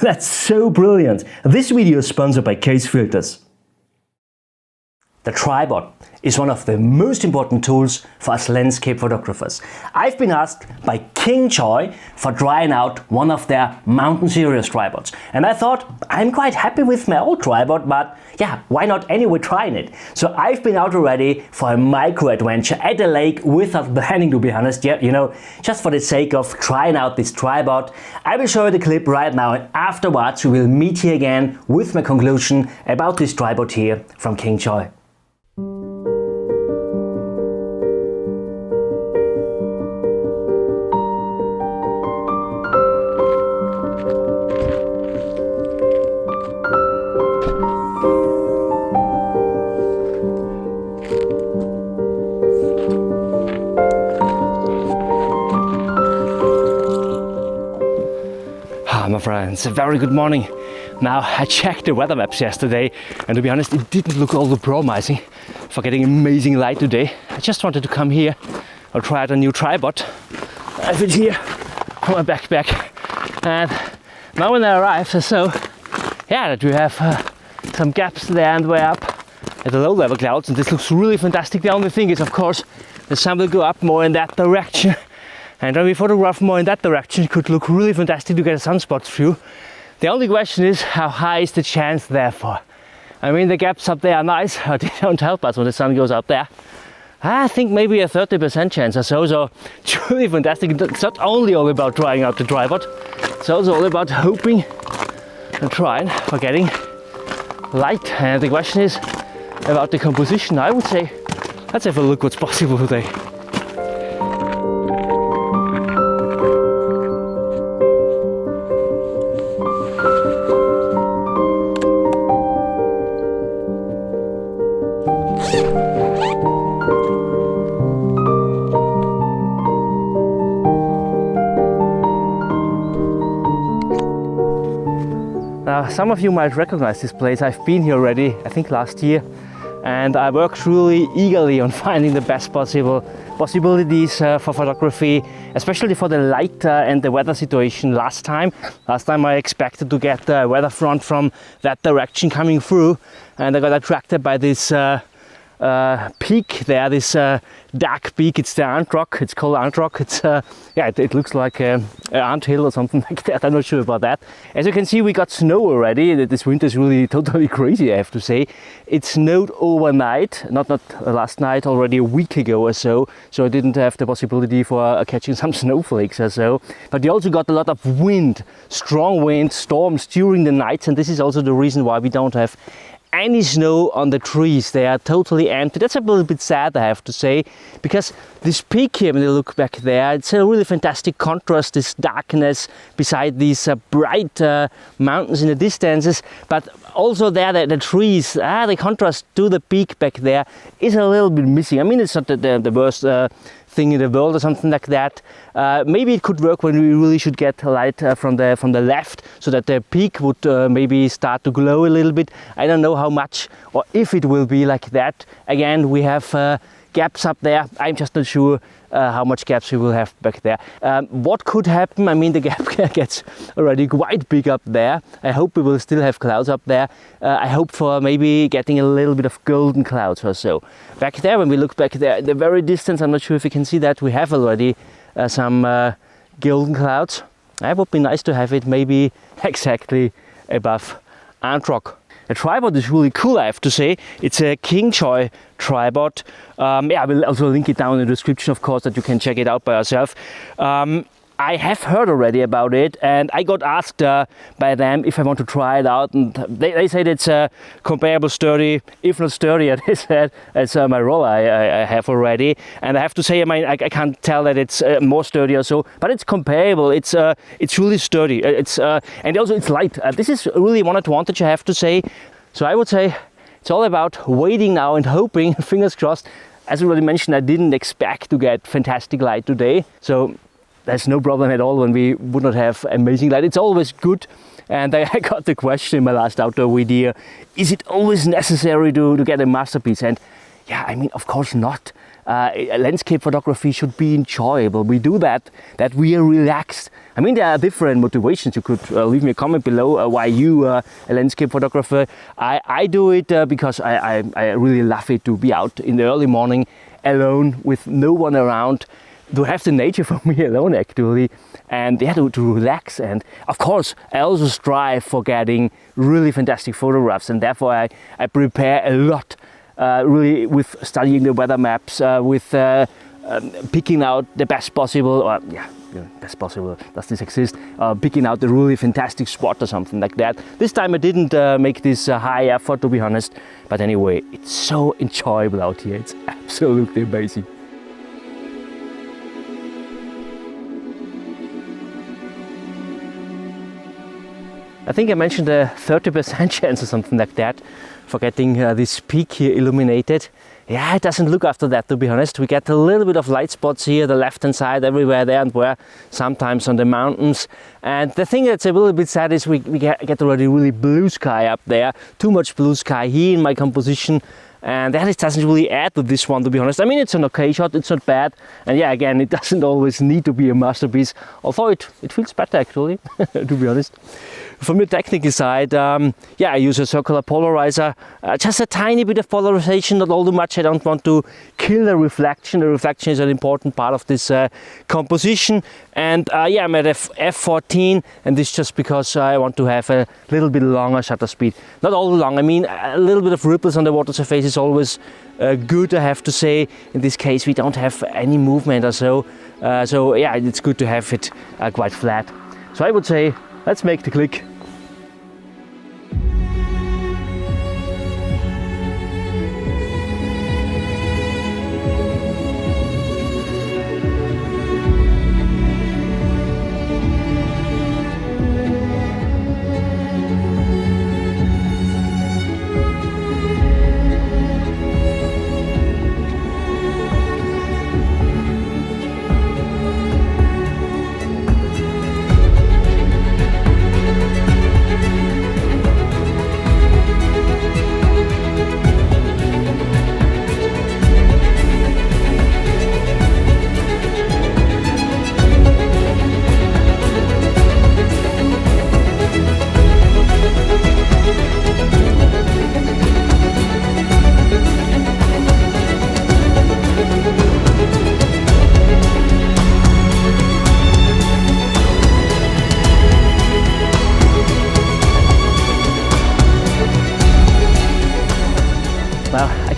That's so brilliant! This video is sponsored by Case Filters. The tripod is one of the most important tools for us landscape photographers. I've been asked by Kingjoy for trying out one of their mountain series tripods. And I thought, I'm quite happy with my old tripod, but yeah, why not anyway trying it? So I've been out already for a micro adventure at the lake without planning, to be honest. Yeah, you know, just for the sake of trying out this tripod. I will show you the clip right now, and afterwards we will meet here again with my conclusion about this tripod here from Kingjoy. My friends, a very good morning. Now, I checked the weather maps yesterday, and to be honest, it didn't look all that promising for getting amazing light today. I just wanted to come here. I'll try out a new tripod. I have it here on my backpack, and now when I arrived, I saw that we have some gaps there and way up at the low level clouds, and this looks really fantastic. The only thing is, of course, the sun will go up more in that direction. And when we photograph more in that direction, it could look really fantastic to get a sunspot through. The only question is, how high is the chance therefore? I mean, the gaps up there are nice, but they don't help us when the sun goes up there. I think maybe a 30% chance or so, so it's really fantastic. It's not only all about trying out the tripod, it's also all about hoping and trying for getting light. And the question is about the composition. I would say, let's have a look what's possible today. Now, some of you might recognize this place. I've been here already, I think last year, and I worked really eagerly on finding the best possible possibilities for photography, especially for the light and the weather situation last time. Last time I expected to get the weather front from that direction coming through, and I got attracted by this peak there, this dark peak. It's the ant rock. It's called ant rock. It's it looks like an ant hill or something like that. I'm not sure about that. As you can see, we got snow already. This winter is really totally crazy, I have to say. It snowed overnight, not last night, already a week ago or so. So I didn't have the possibility for catching some snowflakes or so. But we also got a lot of wind, strong wind, storms during the nights, and this is also the reason why we don't have any snow on the trees. They are totally empty. That's a little bit sad, I have to say, because this peak here, when you look back there, it's a really fantastic contrast, this darkness beside these bright mountains in the distances, but also there the trees, the contrast to the peak back there is a little bit missing. I mean, it's not the worst thing in the world or something like that. Maybe it could work when we really should get light from the left, so that the peak would maybe start to glow a little bit. I don't know how much or if it will be like that. Again, we have gaps up there. I'm just not sure how much gaps we will have back there. What could happen? I mean, the gap gets already quite big up there. I hope we will still have clouds up there. I hope for maybe getting a little bit of golden clouds or so. Back there, when we look back there, the very distance, I'm not sure if you can see that, we have already some golden clouds. It would be nice to have it maybe exactly above ant rock. The tripod is really cool, I have to say. It's a Kingjoy tripod. I will also link it down in the description, of course, that you can check it out by yourself. I have heard already about it, and I got asked by them if I want to try it out, and they said it's comparable sturdy, if not sturdier, they said, as my roller I have already. And I have to say, I mean, I can't tell that it's more sturdy or so, but it's comparable. It's really sturdy. And also it's light. This is really one advantage, I have to say. So I would say it's all about waiting now and hoping, fingers crossed. As already mentioned, I didn't expect to get fantastic light today, so there's no problem at all when we would not have amazing light. It's always good. And I got the question in my last outdoor video, is it always necessary to get a masterpiece? And yeah, I mean, of course not. landscape photography should be enjoyable. We do that we are relaxed. I mean, there are different motivations. You could leave me a comment below why you are a landscape photographer. I do it because I really love it to be out in the early morning alone with no one around, to have the nature for me alone actually, and to relax. And of course I also strive for getting really fantastic photographs, and therefore I prepare a lot, really, with studying the weather maps, with picking out the best possible, or best possible, does this exist, picking out the really fantastic spot or something like that. This time I didn't make this high effort, to be honest, but anyway, it's so enjoyable out here. It's absolutely amazing. I think I mentioned a 30% chance or something like that for getting this peak here illuminated. Yeah, it doesn't look after that, to be honest. We get a little bit of light spots here, the left hand side, everywhere there and where, sometimes on the mountains. And the thing that's a little bit sad is we get already really blue sky up there. Too much blue sky here in my composition. And that doesn't really add to this one, to be honest. I mean, it's an okay shot, it's not bad. And yeah, again, it doesn't always need to be a masterpiece, although it feels better actually, to be honest. From the technical side, I use a circular polarizer, just a tiny bit of polarization, not all too much. I don't want to kill the reflection. The reflection is an important part of this composition. And I'm at f14, and this just because I want to have a little bit longer shutter speed. Not all long, I mean, a little bit of ripples on the water surface is always good, I have to say. In this case, we don't have any movement or so. It's good to have it quite flat. So I would say, let's make the click.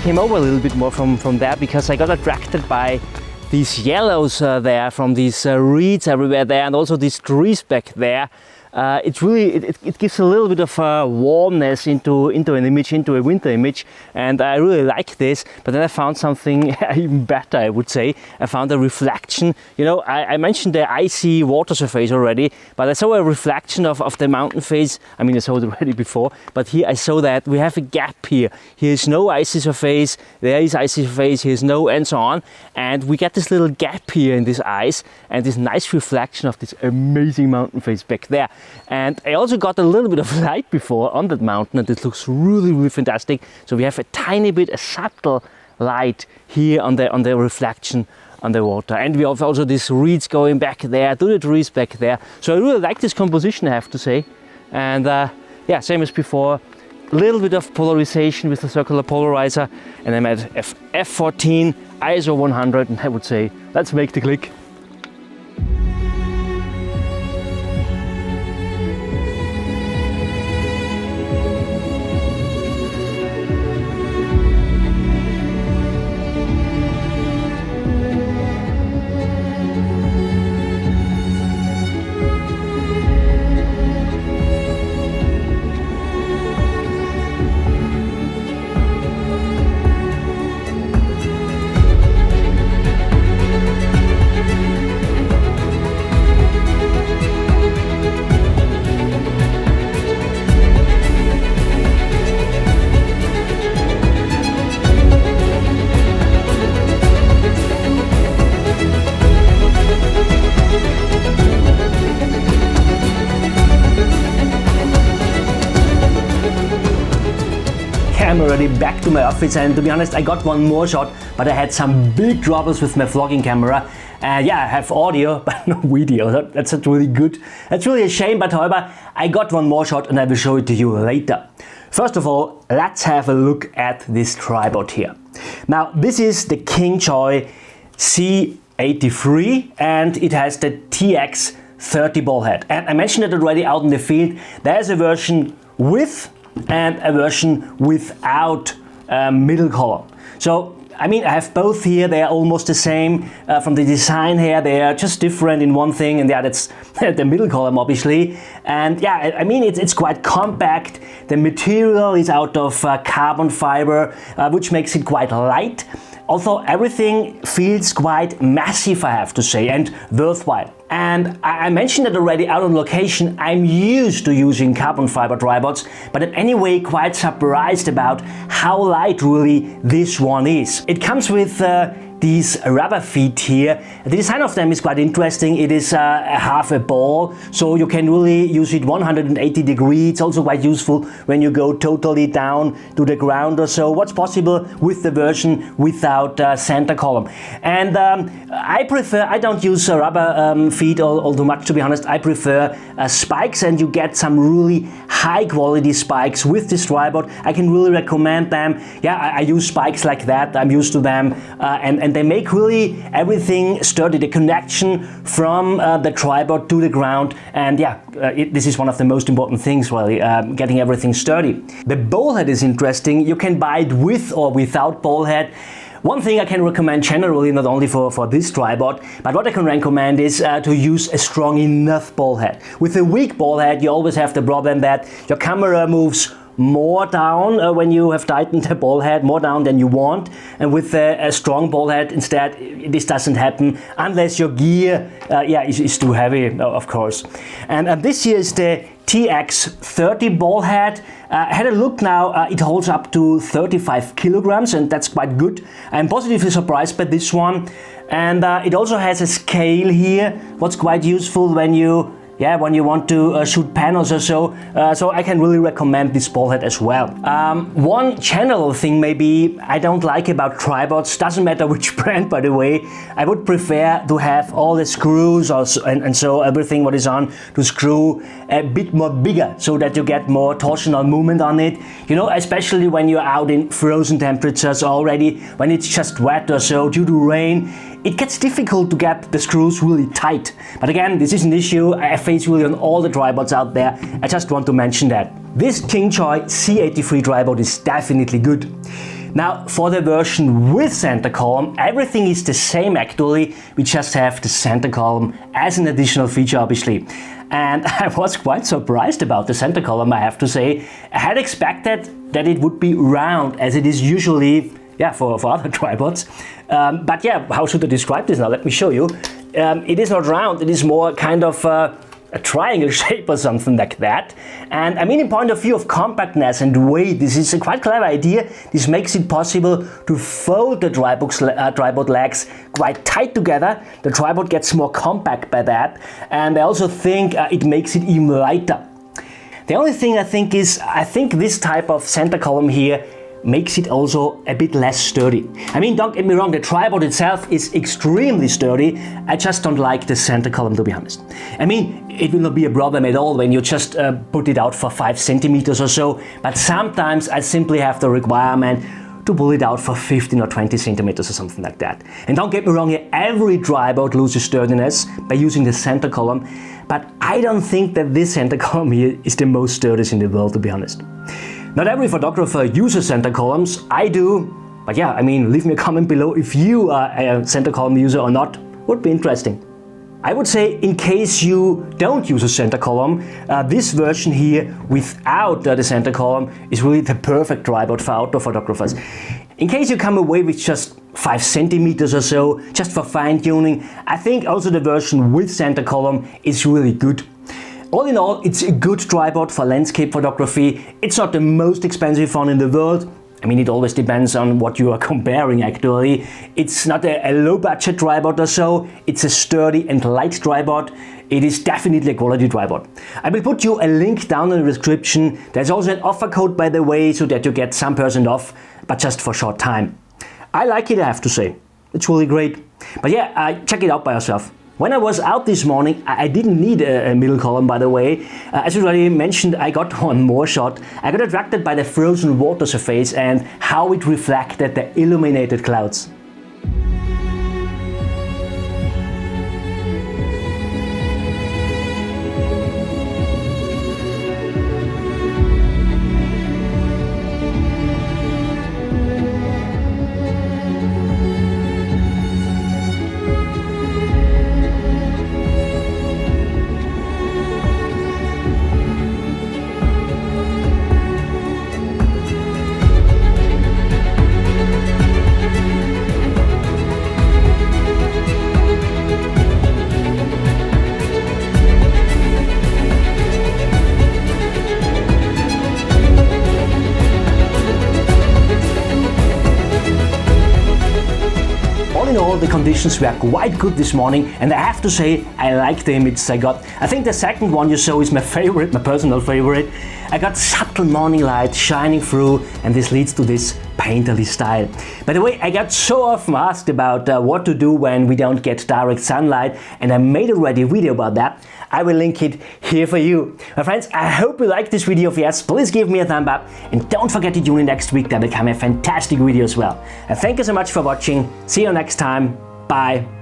Came over a little bit more from there because I got attracted by these yellows there, from these reeds everywhere there, and also these trees back there. It gives a little bit of warmness into an image, into a winter image, and I really like this. But then I found something even better, I would say. I found a reflection. You know, I mentioned the icy water surface already, but I saw a reflection of the mountain face. I mean, I saw it already before, but here I saw that we have a gap here. Here is no icy surface, there is icy surface, here is no, and so on. And we get this little gap here in this ice, and this nice reflection of this amazing mountain face back there. And I also got a little bit of light before on that mountain, and it looks really, really fantastic. So we have a tiny bit, a subtle light here on the reflection on the water. And we have also these reeds going back there, to the trees back there. So I really like this composition, I have to say. And same as before, a little bit of polarization with the circular polarizer, and I'm at f14, ISO 100, and I would say, let's make the click. I'm already back to my office, and to be honest, I got one more shot, but I had some big troubles with my vlogging camera. And yeah, I have audio, but no video. That's not really good. That's really a shame, but however, I got one more shot and I will show it to you later. First of all, let's have a look at this tripod here. Now, this is the Kingjoy C83 and it has the TX30 ball head. And I mentioned it already out in the field. There's a version with and a version without middle column. So I mean, I have both here. They are almost the same from the design here. They are just different in one thing, and yeah, that's the middle column, obviously. And yeah, I mean, it's quite compact. The material is out of carbon fiber, which makes it quite light. Although everything feels quite massive, I have to say, and worthwhile. And I mentioned it already out on location, I'm used to using carbon fiber tripods, but I'm anyway quite surprised about how light really this one is. It comes with these rubber feet here. The design of them is quite interesting. It is half a ball, so you can really use it 180 degrees. It's also quite useful when you go totally down to the ground or so. What's possible with the version without center column. And I don't use rubber feet all too much, to be honest. I prefer spikes, and you get some really high quality spikes with this tripod. I can really recommend them. Yeah, I use spikes like that. I'm used to them, and they make really everything sturdy. The connection from the tripod to the ground, and yeah, this is one of the most important things, really, getting everything sturdy. The ball head is interesting. You can buy it with or without ball head. One thing I can recommend generally, not only for this tripod, but what I can recommend is to use a strong enough ball head. With a weak ball head, you always have the problem that your camera moves more down when you have tightened the ball head, more down than you want. And with a strong ball head, instead, this doesn't happen unless your gear is too heavy, of course. And this here is the TX30 ball head. I had a look now, it holds up to 35 kilograms, and that's quite good. I'm positively surprised by this one. And it also has a scale here, what's quite useful when you want to shoot panels or so. So I can really recommend this ball head as well. One general thing maybe I don't like about tripods, doesn't matter which brand by the way, I would prefer to have all the screws and so everything what is on to screw a bit more bigger so that you get more torsional movement on it. You know, especially when you're out in frozen temperatures already, when it's just wet or so due to rain, it gets difficult to get the screws really tight. But again, this is an issue I face really on all the tripods out there. I just want to mention that. This Kingjoy C83 tripod is definitely good. Now, for the version with center column, everything is the same actually. We just have the center column as an additional feature, obviously. And I was quite surprised about the center column, I have to say. I had expected that it would be round, as it is usually for other tripods. But yeah, how should I describe this now? Let me show you. It is not round, it is more kind of a triangle shape or something like that. And I mean, in point of view of compactness and weight, this is a quite clever idea. This makes it possible to fold the tripod legs quite tight together. The tripod gets more compact by that. And I also think it makes it even lighter. The only thing I think this type of center column here makes it also a bit less sturdy. I mean, don't get me wrong, the tripod itself is extremely sturdy. I just don't like the center column, to be honest. I mean, it will not be a problem at all when you just put it out for 5 centimeters or so, but sometimes I simply have the requirement to pull it out for 15 or 20 centimeters or something like that. And don't get me wrong, every tripod loses sturdiness by using the center column, but I don't think that this center column here is the most sturdiest in the world, to be honest. Not every photographer uses center columns. I do, but yeah, I mean, leave me a comment below if you are a center column user or not. Would be interesting. I would say, in case you don't use a center column, this version here without the center column is really the perfect tripod for outdoor photographers. In case you come away with just 5 centimeters or so, just for fine tuning, I think also the version with center column is really good. All in all, it's a good tripod for landscape photography. It's not the most expensive one in the world. I mean, it always depends on what you are comparing actually. It's not a low budget tripod or so, it's a sturdy and light tripod. It is definitely a quality tripod. I will put you a link down in the description. There's also an offer code, by the way, so that you get some % off, but just for a short time. I like it, I have to say. It's really great. But yeah, check it out by yourself. When I was out this morning, I didn't need a middle column, by the way. As already mentioned, I got one more shot. I got attracted by the frozen water surface and how it reflected the illuminated clouds. In all, the conditions were quite good this morning, and I have to say I like the images I got. I think the second one you saw is my favorite, my personal favorite. I got subtle morning light shining through, and this leads to this painterly style. By the way, I got so often asked about what to do when we don't get direct sunlight, and I made already a video about that. I will link it here for you. My friends, I hope you liked this video. If yes, please give me a thumb up, and don't forget to tune in next week. That will come a fantastic video as well. And thank you so much for watching. See you next time. Bye.